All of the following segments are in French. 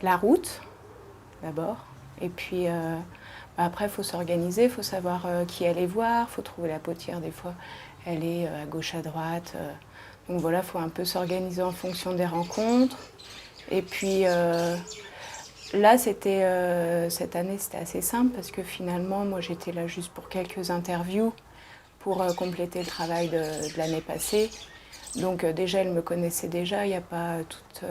la route, d'abord. Et puis après, il faut s'organiser, il faut savoir qui aller voir, il faut trouver la potière des fois. Elle est à gauche, à droite. Donc voilà, il faut un peu s'organiser en fonction des rencontres. Et puis là, cette année, c'était assez simple parce que finalement, moi, j'étais là juste pour quelques interviews pour compléter le travail de l'année passée. Donc déjà, elle me connaissait déjà, il n'y a pas toute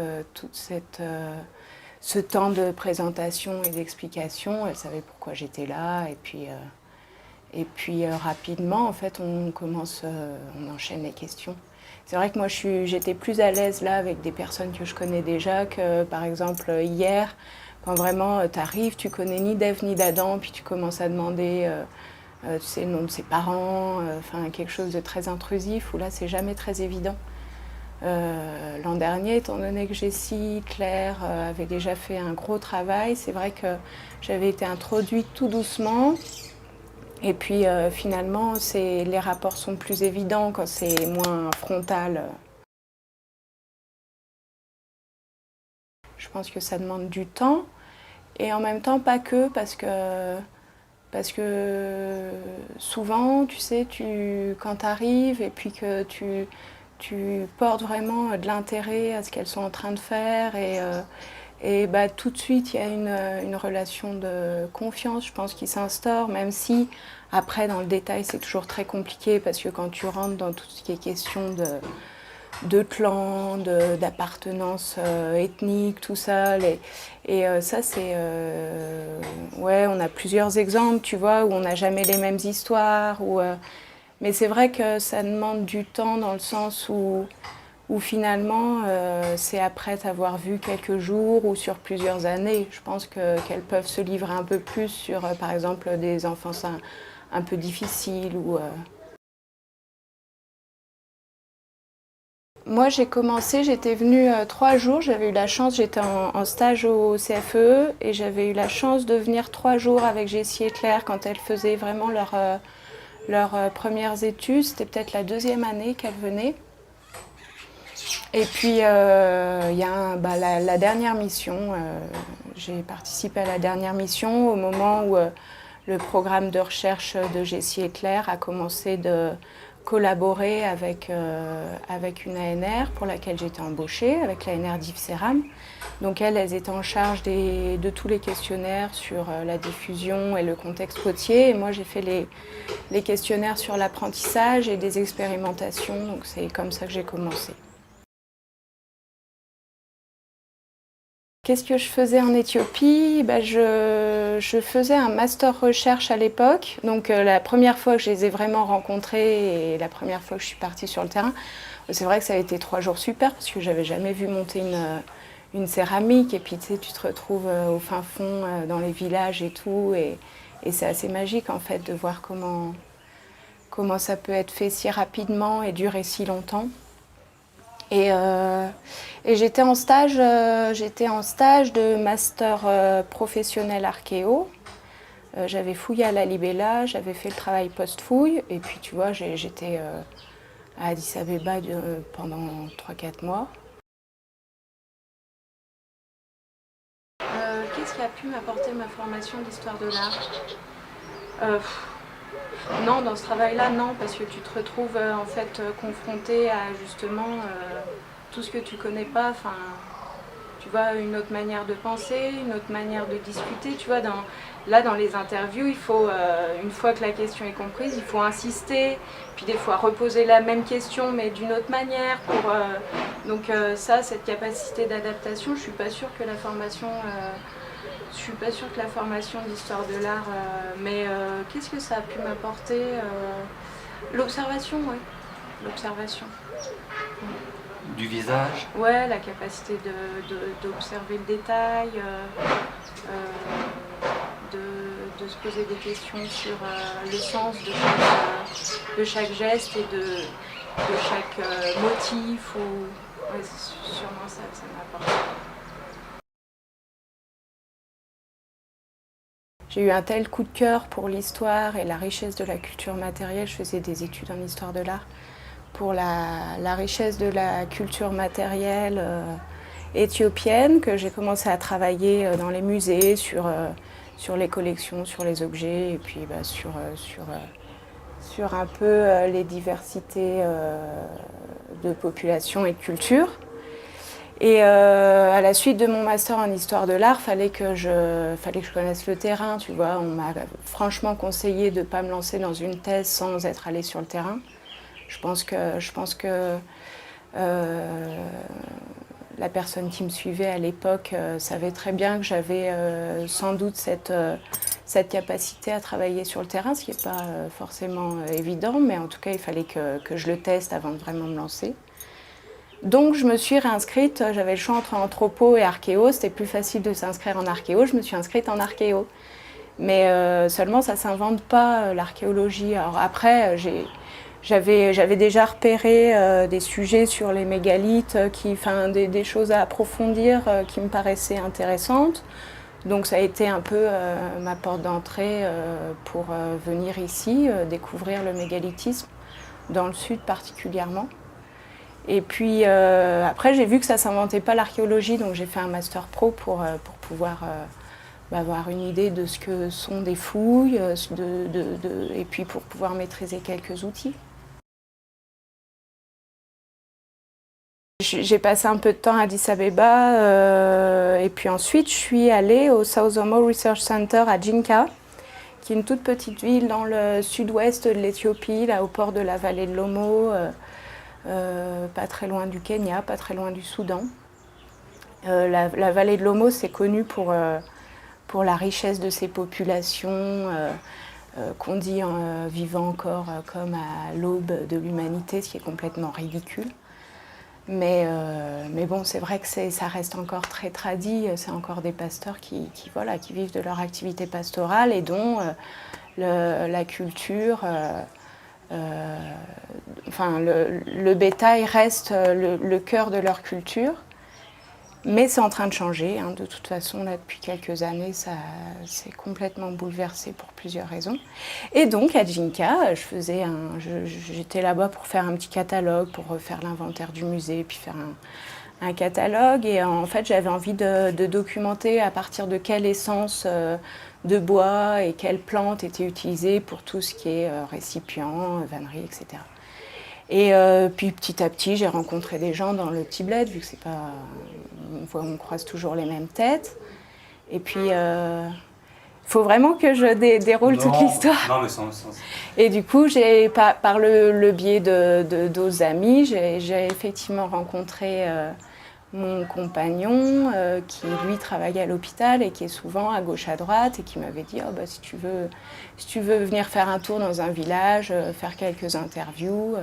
ce temps de présentation et d'explication. Elle savait pourquoi j'étais là. Et puis rapidement, en fait, on enchaîne les questions. C'est vrai que moi, j'étais plus à l'aise là avec des personnes que je connais déjà que, par exemple, hier, quand vraiment tu arrives, tu connais ni d'Ève ni d'Adam, puis tu commences à demander, tu sais, le nom de ses parents, enfin quelque chose de très intrusif, où là, c'est jamais très évident. L'an dernier, étant donné que Jessie, Claire avaient déjà fait un gros travail, c'est vrai que j'avais été introduite tout doucement. Et puis finalement, les rapports sont plus évidents quand c'est moins frontal. Je pense que ça demande du temps. Et en même temps, pas que, parce que souvent, tu sais, quand tu arrives et puis que tu portes vraiment de l'intérêt à ce qu'elles sont en train de faire et bah, tout de suite il y a une relation de confiance, je pense, qui s'instaure, même si après dans le détail c'est toujours très compliqué parce que quand tu rentres dans tout ce qui est question de clan, d'appartenance ethnique, tout ça. Ça, c'est... ouais, on a plusieurs exemples, tu vois, où on n'a jamais les mêmes histoires. Mais c'est vrai que ça demande du temps dans le sens où finalement, c'est après t'avoir vu quelques jours ou sur plusieurs années. Je pense qu'elles peuvent se livrer un peu plus sur, par exemple, des enfances un peu difficiles ou... Moi, j'ai commencé, j'étais venue 3 jours. J'avais eu la chance, j'étais en stage au CFE et j'avais eu la chance de venir 3 jours avec Jessie et Claire quand elles faisaient vraiment leurs premières études. C'était peut-être la deuxième année qu'elles venaient. Et puis, il y a la dernière mission. J'ai participé à la dernière mission au moment où le programme de recherche de Jessie et Claire a commencé de collaborer avec une ANR pour laquelle j'étais embauchée, avec l'ANR d'Yves-Séram. Donc elles étaient en charge de tous les questionnaires sur la diffusion et le contexte côtier. Et moi, j'ai fait les questionnaires sur l'apprentissage et des expérimentations. Donc c'est comme ça que j'ai commencé. Qu'est-ce que je faisais en Éthiopie? Je faisais un master recherche à l'époque. Donc la première fois que je les ai vraiment rencontrés et la première fois que je suis partie sur le terrain, c'est vrai que ça a été 3 jours super parce que j'avais jamais vu monter une céramique. Et puis tu sais, tu te retrouves au fin fond dans les villages et tout. Et c'est assez magique en fait de voir comment ça peut être fait si rapidement et durer si longtemps. Et j'étais en stage de master professionnel archéo. J'avais fouillé à la Libella, j'avais fait le travail post-fouille. Et puis tu vois, j'étais à Addis Abeba pendant 3-4 mois. Qu'est-ce qui a pu m'apporter ma formation d'histoire de l'art? Non, dans ce travail-là, non, parce que tu te retrouves en fait confronté à justement tout ce que tu connais pas. Enfin, tu vois, une autre manière de penser, une autre manière de discuter. Tu vois, dans les interviews, il faut, une fois que la question est comprise, il faut insister, puis des fois reposer la même question, mais d'une autre manière. Donc ça, cette capacité d'adaptation, je suis pas sûre que la formation... je suis pas sûre que la formation d'histoire de l'art, mais qu'est-ce que ça a pu m'apporter? L'observation, oui. L'observation. Du visage? Ouais, la capacité d'observer le détail, de se poser des questions sur le sens de chaque geste et de chaque motif. Ouais, c'est sûrement ça que ça m'a apporté. J'ai eu un tel coup de cœur pour l'histoire et la richesse de la culture matérielle. Je faisais des études en histoire de l'art pour la richesse de la culture matérielle éthiopienne, que j'ai commencé à travailler dans les musées, sur les collections, sur les objets, et puis sur un peu les diversités de population et de culture. Et à la suite de mon master en histoire de l'art, fallait que je connaisse le terrain, tu vois. On m'a franchement conseillé de ne pas me lancer dans une thèse sans être allée sur le terrain. Je pense que la personne qui me suivait à l'époque savait très bien que j'avais sans doute cette capacité à travailler sur le terrain, ce qui n'est pas forcément évident, mais en tout cas, il fallait que je le teste avant de vraiment me lancer. Donc je me suis réinscrite, j'avais le choix entre anthropo et archéo, c'était plus facile de s'inscrire en archéo, je me suis inscrite en archéo. Mais seulement ça ne s'invente pas l'archéologie. Alors après, j'avais déjà repéré des sujets sur les mégalithes, des choses à approfondir qui me paraissaient intéressantes. Donc ça a été un peu ma porte d'entrée pour venir ici, découvrir le mégalithisme, dans le sud particulièrement. Et puis après, j'ai vu que ça ne s'inventait pas l'archéologie, donc j'ai fait un master pro pour pouvoir avoir une idée de ce que sont des fouilles, et puis pour pouvoir maîtriser quelques outils. J'ai passé un peu de temps à Addis Abeba, et puis ensuite je suis allée au South Omo Research Center à Jinka, qui est une toute petite ville dans le sud-ouest de l'Éthiopie, là au port de la vallée de l'Omo. Pas très loin du Kenya, pas très loin du Soudan. La vallée de l'Omo, c'est connu pour la richesse de ses populations, qu'on dit vivant encore comme à l'aube de l'humanité, ce qui est complètement ridicule. Mais bon, c'est vrai que ça reste encore très tradit, c'est encore des pasteurs qui vivent de leur activité pastorale et dont la culture... le bétail reste le cœur de leur culture, mais c'est en train de changer. Hein. De toute façon, là, depuis quelques années, ça s'est complètement bouleversé pour plusieurs raisons. Et donc, à Jinka, j'étais là-bas pour faire un petit catalogue, pour refaire l'inventaire du musée, puis faire un catalogue. Et en fait, j'avais envie de documenter à partir de quelle essence de bois et quelles plantes étaient utilisées pour tout ce qui est récipients, vannerie, etc. Et puis petit à petit, j'ai rencontré des gens dans le petit bled, vu que c'est pas, on croise toujours les mêmes têtes. Et puis, il faut vraiment que je déroule toute l'histoire. Non, mais sans. Et du coup, par le biais d'autres amis, j'ai effectivement rencontré mon compagnon qui, lui, travaille à l'hôpital et qui est souvent à gauche, à droite, et qui m'avait dit oh, si tu veux venir faire un tour dans un village, faire quelques interviews,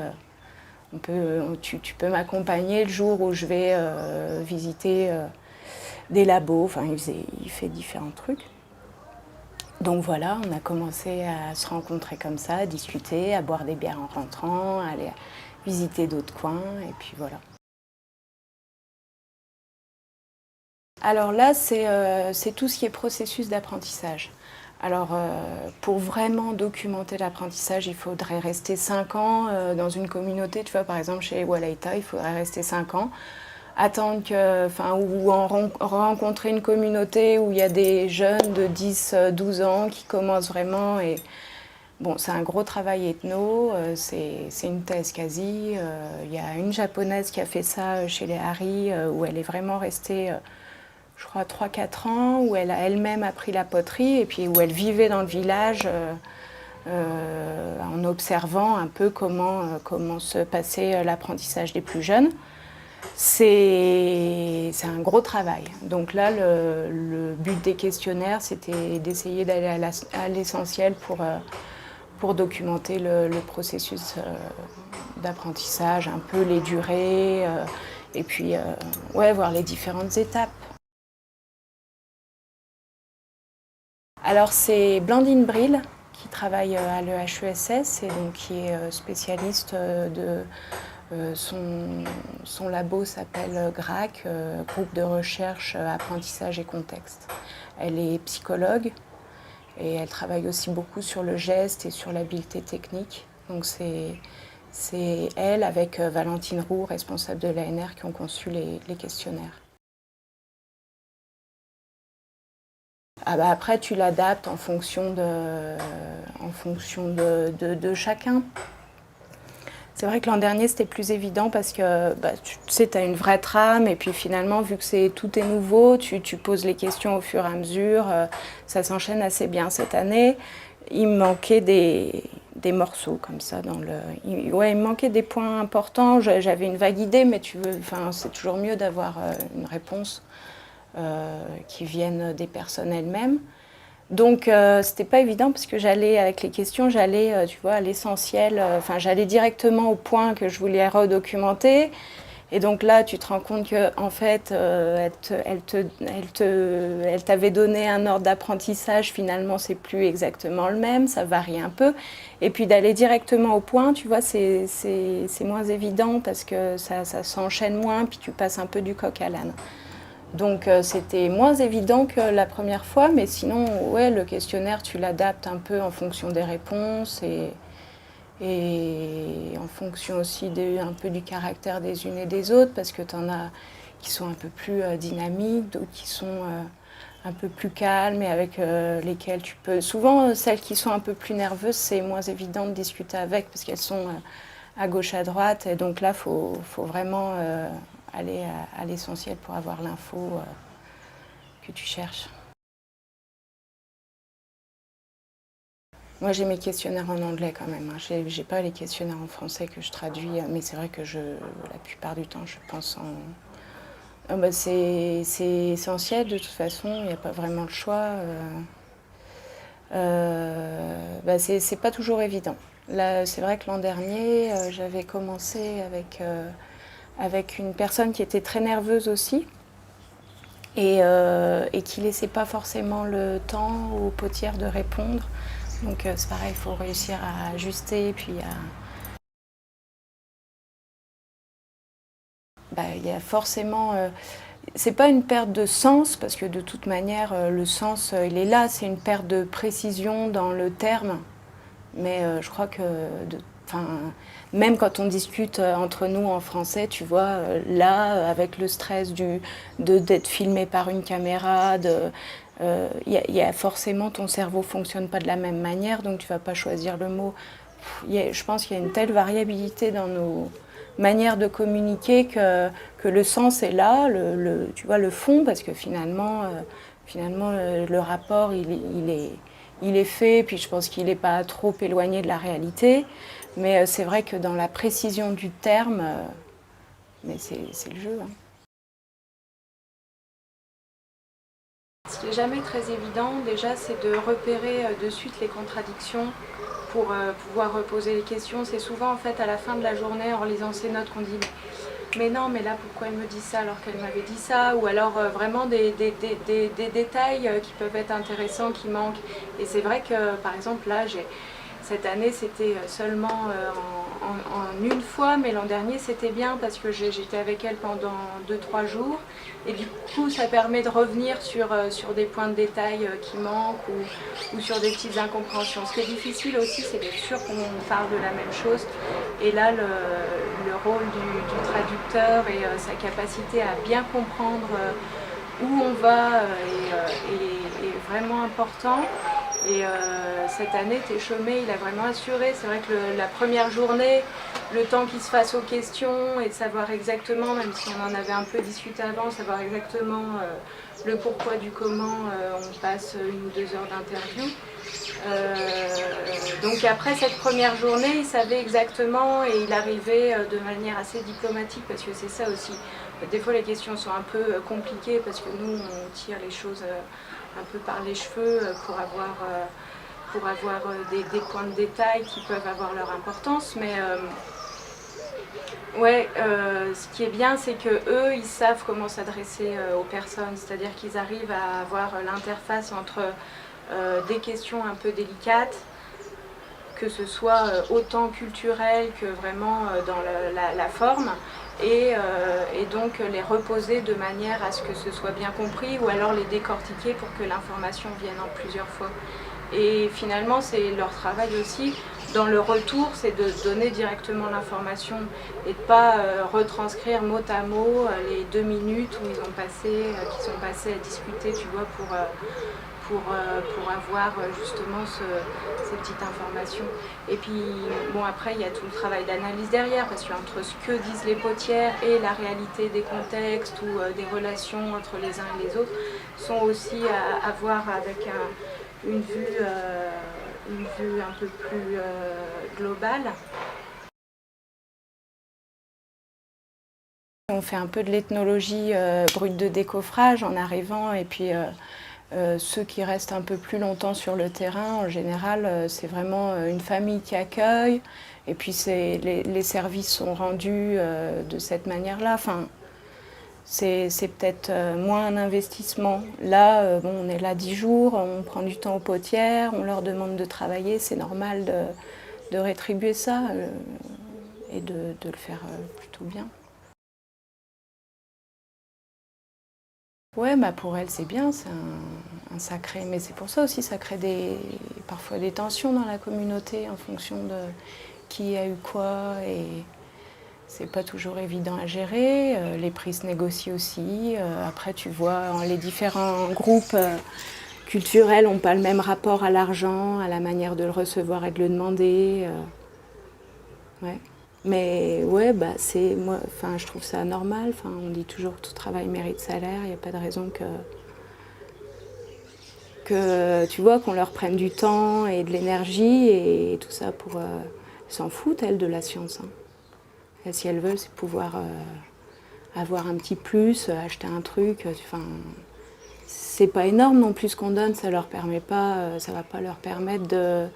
tu peux m'accompagner le jour où je vais visiter des labos. Enfin, il fait différents trucs. Donc voilà, on a commencé à se rencontrer comme ça, à discuter, à boire des bières en rentrant, à aller visiter d'autres coins, et puis voilà. Alors là, c'est tout ce qui est processus d'apprentissage. Alors, pour vraiment documenter l'apprentissage, il faudrait rester 5 ans dans une communauté. Tu vois, par exemple, chez Walaita, il faudrait rester 5 ans, attendre ou rencontrer une communauté où il y a des jeunes de 10-12 ans qui commencent vraiment. Et bon, c'est un gros travail ethno, c'est une thèse quasi. Il y a une japonaise qui a fait ça chez les Hari, où elle est vraiment restée... je crois 3-4 ans, où elle a elle-même appris la poterie et puis où elle vivait dans le village en observant un peu comment se passait l'apprentissage des plus jeunes. C'est un gros travail. Donc là, le but des questionnaires, c'était d'essayer d'aller à l'essentiel pour documenter le processus d'apprentissage, un peu les durées, et puis voir les différentes étapes. Alors c'est Blandine Brill qui travaille à l'EHESS et donc qui est spécialiste son labo s'appelle GRAC, Groupe de recherche apprentissage et contexte. Elle est psychologue et elle travaille aussi beaucoup sur le geste et sur l'habileté technique. Donc c'est elle avec Valentine Roux, responsable de l'ANR, qui ont conçu les questionnaires. Ah bah après, tu l'adaptes en fonction de chacun. C'est vrai que l'an dernier, c'était plus évident parce que bah, tu sais, tu as une vraie trame et puis finalement, vu que tout est nouveau, tu poses les questions au fur et à mesure. Ça s'enchaîne assez bien cette année. Il me manquait des morceaux comme ça. Ouais, il me manquait des points importants. J'avais une vague idée, mais c'est toujours mieux d'avoir une réponse qui vienne des personnes elles-mêmes. Donc c'était pas évident parce que avec les questions, j'allais tu vois, à l'essentiel, j'allais directement au point que je voulais redocumenter. Et donc là, tu te rends compte que en fait, elle t'avait donné un ordre d'apprentissage. Finalement, c'est plus exactement le même, ça varie un peu. Et puis d'aller directement au point, tu vois, c'est moins évident parce que ça s'enchaîne moins, puis tu passes un peu du coq à l'âne. Donc c'était moins évident que la première fois, mais sinon, ouais, le questionnaire, tu l'adaptes un peu en fonction des réponses et en fonction aussi un peu du caractère des unes et des autres, parce que tu en as qui sont un peu plus dynamiques, d'autres qui sont un peu plus calmes et avec lesquelles tu peux... Souvent, celles qui sont un peu plus nerveuses, c'est moins évident de discuter avec, parce qu'elles sont à gauche, à droite, et donc là, faut vraiment... aller à l'essentiel pour avoir l'info que tu cherches. Moi, j'ai mes questionnaires en anglais quand même. J'ai pas les questionnaires en français que je traduis, mais c'est vrai que la plupart du temps, je pense en... c'est essentiel de toute façon, il n'y a pas vraiment le choix. C'est pas toujours évident. Là, c'est vrai que l'an dernier, j'avais commencé avec une personne qui était très nerveuse aussi. Et qui ne laissait pas forcément le temps aux potières de répondre. Donc c'est pareil, il faut réussir à ajuster. Puis il y a forcément... c'est pas une perte de sens, parce que de toute manière, le sens, il est là. C'est une perte de précision dans le terme. Mais je crois que... même quand on discute entre nous en français, tu vois, là, avec le stress d'être filmé par une caméra, y a forcément, ton cerveau ne fonctionne pas de la même manière, donc tu ne vas pas choisir le mot. Je pense qu'il y a une telle variabilité dans nos manières de communiquer que le sens est là, tu vois, le fond, parce que finalement le rapport, il est fait, puis je pense qu'il n'est pas trop éloigné de la réalité. Mais c'est vrai que dans la précision du terme, mais c'est le jeu. Hein. Ce qui n'est jamais très évident, déjà, c'est de repérer de suite les contradictions pour pouvoir reposer les questions. C'est souvent, en fait, à la fin de la journée, en relisant ces notes, qu'on dit mais non, mais là, pourquoi elle me dit ça alors qu'elle m'avait dit ça? Ou alors vraiment des détails qui peuvent être intéressants, qui manquent. Et c'est vrai que, par exemple, là, cette année, c'était seulement en une fois, mais l'an dernier, c'était bien parce que j'étais avec elle pendant 2-3 jours. Et du coup, ça permet de revenir sur des points de détail qui manquent ou sur des petites incompréhensions. Ce qui est difficile aussi, c'est d'être sûr qu'on parle de la même chose. Et là, le rôle du traducteur et sa capacité à bien comprendre où on va est vraiment important. Et cette année, Téchomé, il a vraiment assuré. C'est vrai que la première journée, le temps qu'il se fasse aux questions et de savoir exactement, même si on en avait un peu discuté avant, savoir exactement le pourquoi du comment, on passe 1 ou 2 heures d'interview. Donc après cette première journée, il savait exactement et il arrivait de manière assez diplomatique, parce que c'est ça aussi. Des fois, les questions sont un peu compliquées parce que nous, on tire les choses un peu par les cheveux pour avoir des points de détail qui peuvent avoir leur importance. Mais ce qui est bien, c'est qu'eux, ils savent comment s'adresser aux personnes. C'est-à-dire qu'ils arrivent à avoir l'interface entre des questions un peu délicates, que ce soit autant culturel que vraiment dans la forme, et donc les reposer de manière à ce que ce soit bien compris, ou alors les décortiquer pour que l'information vienne en plusieurs fois. Et finalement, c'est leur travail aussi. Dans le retour, c'est de donner directement l'information et de ne pas retranscrire mot à mot les 2 minutes où qui sont passés à discuter, tu vois, pour avoir justement ces petites informations. Et puis, bon, après, il y a tout le travail d'analyse derrière, parce qu'entre ce que disent les potières et la réalité des contextes ou des relations entre les uns et les autres, sont aussi à voir avec une vue un peu plus globale. On fait un peu de l'ethnologie brute de décoffrage en arrivant, et puis ceux qui restent un peu plus longtemps sur le terrain, en général, c'est vraiment une famille qui accueille, et puis les services sont rendus de cette manière-là. Enfin, c'est peut-être moins un investissement. Là, bon, on est là 10 jours, on prend du temps aux potières, on leur demande de travailler, c'est normal de rétribuer ça et de le faire plutôt bien. Ouais, bah pour elle c'est bien, c'est un sacré, mais c'est pour ça aussi ça crée parfois des tensions dans la communauté en fonction de qui a eu quoi, et c'est pas toujours évident à gérer. Les prix se négocient aussi. Après tu vois, les différents groupes culturels n'ont pas le même rapport à l'argent, à la manière de le recevoir et de le demander. Ouais. Mais ouais, bah moi, enfin, je trouve ça normal. Enfin, on dit toujours que tout travail mérite salaire. Il n'y a pas de raison que tu vois, qu'on leur prenne du temps et de l'énergie et tout ça pour. Elles s'en foutent, elles, de la science. Hein. Et si elles veulent, c'est pouvoir avoir un petit plus, acheter un truc. Enfin, c'est pas énorme non plus ce qu'on donne. Ça leur permet pas, ça va pas leur permettre de.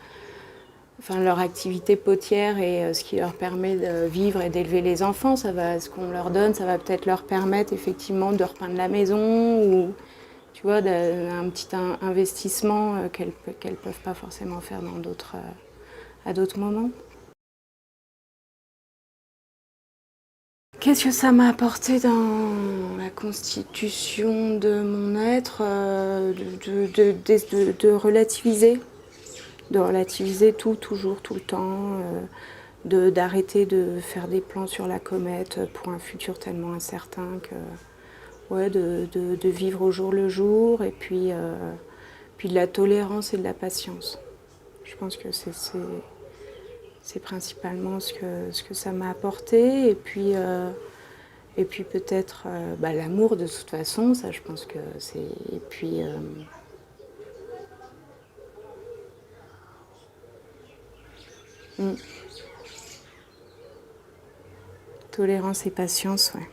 Enfin, leur activité potière et ce qui leur permet de vivre et d'élever les enfants, ce qu'on leur donne, ça va peut-être leur permettre effectivement de repeindre la maison ou tu vois, un petit investissement qu'elles peuvent pas forcément faire à d'autres moments. Qu'est-ce que ça m'a apporté dans la constitution de mon être, de relativiser. De relativiser tout, toujours, tout le temps, d'arrêter de faire des plans sur la comète pour un futur tellement incertain que, ouais, de vivre au jour le jour, et puis de la tolérance et de la patience. Je pense que c'est principalement ce que ça m'a apporté, et puis peut-être bah, l'amour de toute façon, ça je pense que c'est... Et puis... Tolérance et patience, ouais.